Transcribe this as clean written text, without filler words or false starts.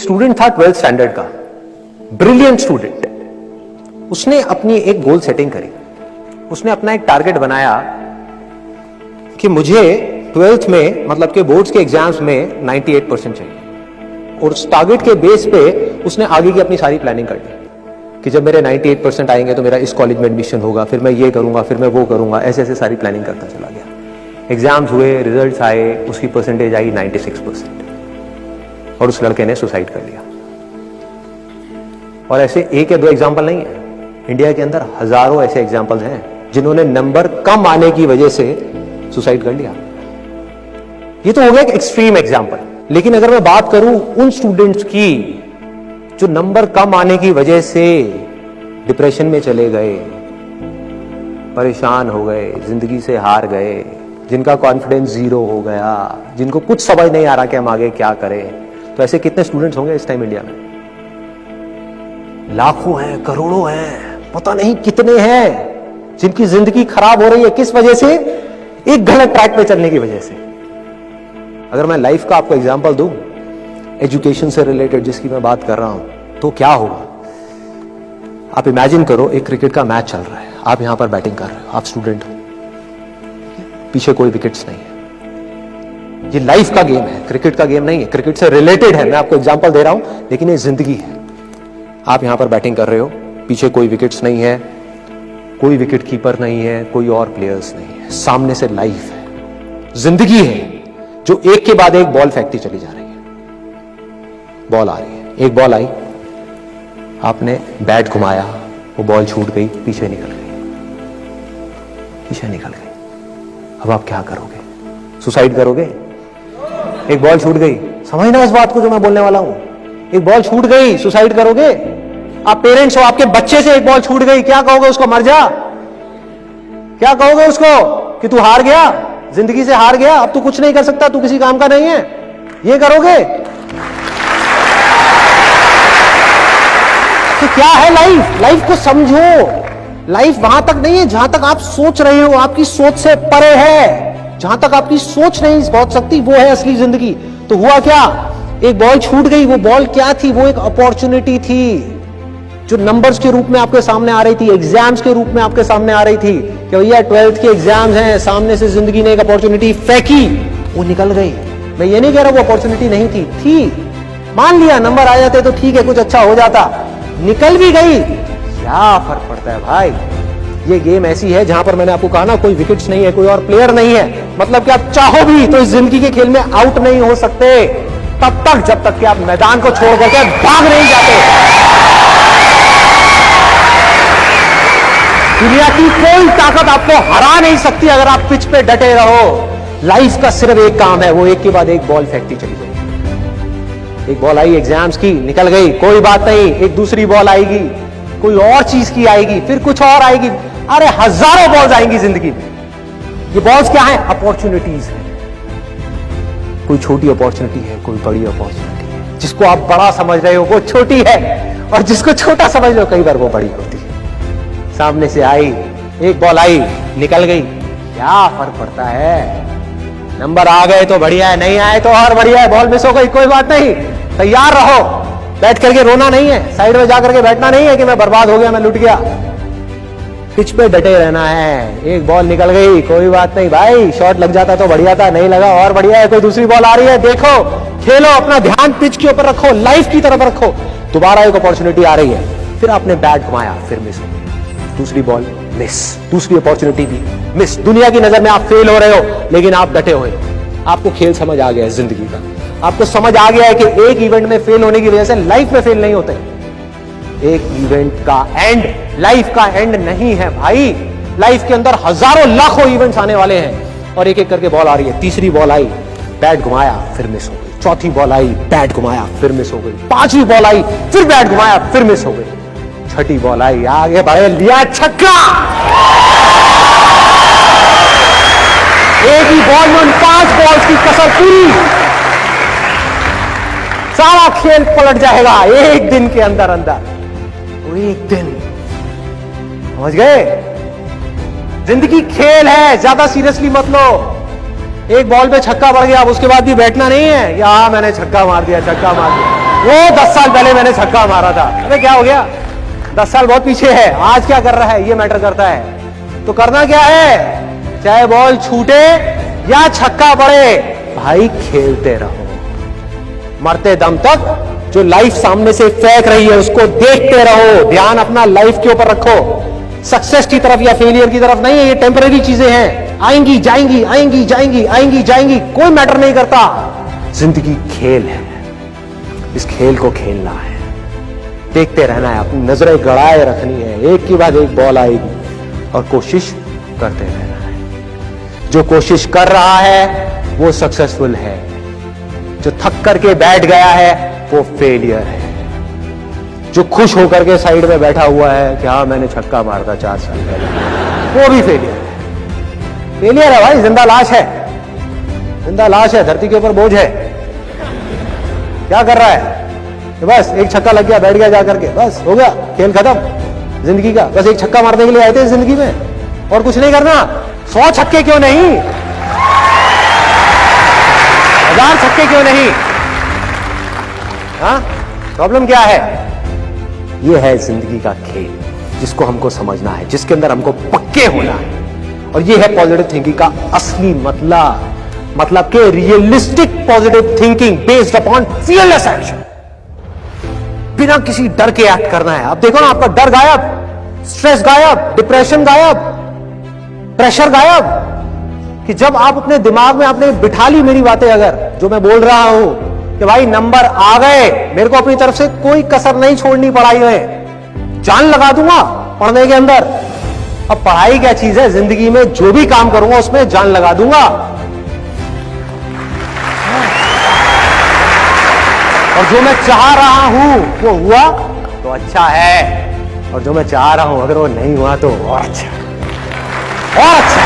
Student था 12th standard का, brilliant student. उसने अपनी एक गोल सेटिंग करी। उसने अपना एक टारगेट बनाया कि मुझे 12th में मतलब के बोर्ड्स के एग्जाम्स में 98% चाहिए, और उस टारगेट के बेस पे उसने आगे की अपनी सारी प्लानिंग कर ली कि जब मेरे 98% आएंगे तो मेरा इस कॉलेज में एडमिशन होगा, फिर मैं ये करूंगा, फिर मैं वो करूंगा, ऐसे ऐसे सारी प्लानिंग करता चला गया। एग्जाम्स हुए, रिजल्ट्स आए, उसकी परसेंटेज आई 96%, और उस लड़के ने सुसाइड कर लिया। और ऐसे एक या दो एग्जाम्पल नहीं है, इंडिया के अंदर हजारों ऐसे एग्जाम्पल्स हैं जिन्होंने नंबर कम आने की वजह से सुसाइड कर लिया। ये तो हो गया एक एक्सट्रीम एग्जाम्पल, लेकिन अगर मैं बात करूं उन स्टूडेंट्स की जो नंबर कम आने की वजह से डिप्रेशन में चले गए, परेशान हो गए, जिंदगी से हार गए, जिनका कॉन्फिडेंस जीरो हो गया, जिनको कुछ समझ नहीं आ रहा कि हम आगे क्या करें, तो ऐसे कितने स्टूडेंट्स होंगे इस टाइम इंडिया में? लाखों हैं, करोड़ों हैं, पता नहीं कितने हैं जिनकी जिंदगी खराब हो रही है। किस वजह से? एक गलत ट्रैक पे चलने की वजह से। अगर मैं लाइफ का आपको एग्जांपल दूं, एजुकेशन से रिलेटेड जिसकी मैं बात कर रहा हूं, तो क्या होगा? आप इमेजिन करो, एक क्रिकेट का मैच चल रहा है, आप यहां पर बैटिंग कर रहे हो, आप स्टूडेंट हो, पीछे कोई विकेट्स नहीं है। ये लाइफ का गेम है, क्रिकेट का गेम नहीं है, क्रिकेट से रिलेटेड है। मैं आपको एग्जांपल दे रहा हूं, लेकिन ये जिंदगी है। आप यहां पर बैटिंग कर रहे हो, पीछे कोई विकेट्स नहीं है, कोई विकेट कीपर नहीं है, कोई और प्लेयर्स नहीं है, सामने से लाइफ है, जिंदगी है जो एक के बाद एक बॉल फेंकती चली जा रही है। बॉल आ रही है, एक बॉल आई, आपने बैट घुमाया, वो बॉल छूट गई, पीछे निकल गई, पीछे निकल गई। अब आप क्या करोगे? सुसाइड करोगे? एक बॉल छूट गई, समझना इस बात को जो मैं बोलने वाला हूं। एक बॉल छूट गई, सुसाइड करोगे? आप पेरेंट्स हो, आपके बच्चे से एक बॉल छूट गई, क्या कहोगे उसको? मर जा? क्या कहोगे उसको कि तू हार गया, जिंदगी से हार गया, अब तू कुछ नहीं कर सकता, तू किसी काम का नहीं है? ये करोगे? तो क्या है लाइफ? लाइफ को समझो। लाइफ वहां तक नहीं है जहां तक आप सोच रहे हो, आपकी सोच से परे है। जहां तक आपकी सोच नहीं पहुंच सकती, वो है असली जिंदगी। तो हुआ क्या? एक बॉल छूट गई। वो बॉल क्या थी? वो एक अपॉर्चुनिटी थी जो नंबर्स के रूप में आपके सामने आ रही थी, एग्जाम्स के रूप में आपके सामने आ रही थी कि भैया 12th के एग्जाम्स हैं, सामने से जिंदगी ने एक अपॉर्चुनिटी फेंकी, वो निकल गई। मैं ये नहीं कह रहा वो अपॉर्चुनिटी नहीं थी, मान लिया नंबर आ जाते तो ठीक है, कुछ अच्छा हो जाता, निकल भी गई, क्या फर्क पड़ता है भाई? ये गेम ऐसी है जहां पर मैंने आपको कहा ना, कोई विकेट्स नहीं है, कोई और प्लेयर नहीं है, मतलब कि आप चाहो भी तो इस जिंदगी के खेल में आउट नहीं हो सकते तब तक जब तक कि आप मैदान को छोड़ करके भाग नहीं जाते। दुनिया की कोई ताकत आपको हरा नहीं सकती अगर आप पिच पे डटे रहो। लाइफ का सिर्फ एक काम है, वो एक के बाद एक बॉल फेंकती चली जाएगी। एक बॉल आई एग्जाम्स की, निकल गई, कोई बात नहीं, एक दूसरी बॉल आएगी, कोई और चीज की आएगी, फिर कुछ और आएगी। अरे हजारों बॉल्स आएंगी जिंदगी में। ये बॉल्स क्या है? अपॉर्चुनिटीज है। कोई छोटी अपॉर्चुनिटी है, कोई बड़ी अपॉर्चुनिटी है। जिसको आप बड़ा समझ रहे हो वो छोटी है, और जिसको छोटा समझ रहे हो कई बार वो बड़ी होती है। सामने से आई, एक बॉल आई, निकल गई, क्या फर्क पड़ता है? नंबर आ गए तो बढ़िया है, नहीं आए तो और बढ़िया है, बॉल मिस हो गई, कोई बात नहीं, तैयार रहो। बैठ करके रोना नहीं है, साइड में जाकर के बैठना नहीं है कि मैं बर्बाद हो गया, मैं लुट गया। पिच पे डटे रहना है। एक बॉल निकल गई, कोई बात नहीं भाई, शॉट लग जाता तो बढ़िया था, नहीं लगा और बढ़िया है, कोई दूसरी बॉल आ रही है, देखो, खेलो, अपना ध्यान पिच के ऊपर रखो, लाइफ की तरफ रखो। दोबारा एक अपॉर्चुनिटी आ रही है, फिर आपने बैट घुमाया, फिर मिस हो गई, दूसरी बॉल मिस, दूसरी अपॉर्चुनिटी भी मिस। दुनिया की नजर में आप फेल हो रहे हो, लेकिन आप डटे हुए। आपको खेल समझ आ गया है जिंदगी का, आपको समझ आ गया है कि एक इवेंट में फेल होने की वजह से लाइफ में फेल नहीं होते। एक इवेंट का एंड लाइफ का एंड नहीं है भाई। लाइफ के अंदर हजारों लाखों इवेंट्स आने वाले हैं, और एक एक करके बॉल आ रही है। तीसरी बॉल आई, बैट घुमाया, फिर मिस हो गई। चौथी बॉल आई, बैट घुमाया, फिर मिस हो गई। पांचवी बॉल आई, फिर बैट घुमाया, फिर मिस हो गई। छठी बॉल आई, आगे बढ़े, लिया छक्का। एक ही बॉल में 5 बॉल्स की कसर पूरी, सारा खेल पलट जाएगा एक दिन के अंदर अंदर। वो एक दिन, समझ गए? जिंदगी खेल है, ज्यादा सीरियसली मत लो। एक बॉल पे छक्का पड़ गया, अब उसके बाद भी बैठना नहीं है, या मैंने छक्का मार दिया, छक्का मार दिया। वो 10 साल पहले मैंने छक्का मारा था, अरे क्या हो गया, 10 साल बहुत पीछे है, आज क्या कर रहा है ये मैटर करता है। तो करना क्या है, चाहे बॉल छूटे या छक्का पड़े, भाई खेलते रहो मरते दम तक। जो लाइफ सामने से फेंक रही है उसको देखते रहो, ध्यान अपना लाइफ के ऊपर रखो, सक्सेस की तरफ या फेलियर की तरफ नहीं है। ये टेम्पररी चीजें हैं, आएंगी जाएंगी, आएंगी जाएंगी, आएंगी जाएंगी, कोई मैटर नहीं करता। जिंदगी खेल है, इस खेल को खेलना है, देखते रहना है, अपनी नजरें गड़ाए रखनी है, एक के बाद एक बॉल आएगी और कोशिश करते रहना है। जो कोशिश कर रहा है वो सक्सेसफुल है, जो थक करके बैठ गया है वो फेलियर है, जो खुश होकर के साइड में बैठा हुआ है कि हाँ मैंने छक्का मारा था 4 साल पहले, वो भी फेलियर है। फेलियर है भाई, जिंदा लाश है, जिंदा लाश है, धरती के ऊपर बोझ है। क्या कर रहा है कि बस एक छक्का लग गया, बैठ गया जाकर के, बस हो गया, खेल खत्म जिंदगी का। बस एक छक्का मारने के लिए आए थे जिंदगी में और कुछ नहीं करना। 100 छक्के क्यों नहीं, 1000 छक्के क्यों नहीं? हाँ, प्रॉब्लम क्या है? ये है जिंदगी का खेल, जिसको हमको समझना है, जिसके अंदर हमको पक्के होना है। और ये है पॉजिटिव थिंकिंग का असली मतलब कि realistic positive thinking based upon fearless action. बिना किसी डर के एक्ट करना है। अब देखो ना, आपका डर गायब, स्ट्रेस गायब, डिप्रेशन गायब, प्रेशर गायब। कि जब आप अपने दिमाग में आपने बिठा ली मेरी बातें, अगर जो मैं बोल रहा हूं कि भाई नंबर आ गए, मेरे को अपनी तरफ से कोई कसर नहीं छोड़नी पढ़ाई में, जान लगा दूंगा पढ़ने के अंदर। अब पढ़ाई क्या चीज है, जिंदगी में जो भी काम करूंगा उसमें जान लगा दूंगा। और जो मैं चाह रहा हूं वो हुआ तो अच्छा है, और जो मैं चाह रहा हूं अगर वो नहीं हुआ तो और अच्छा, और अच्छा।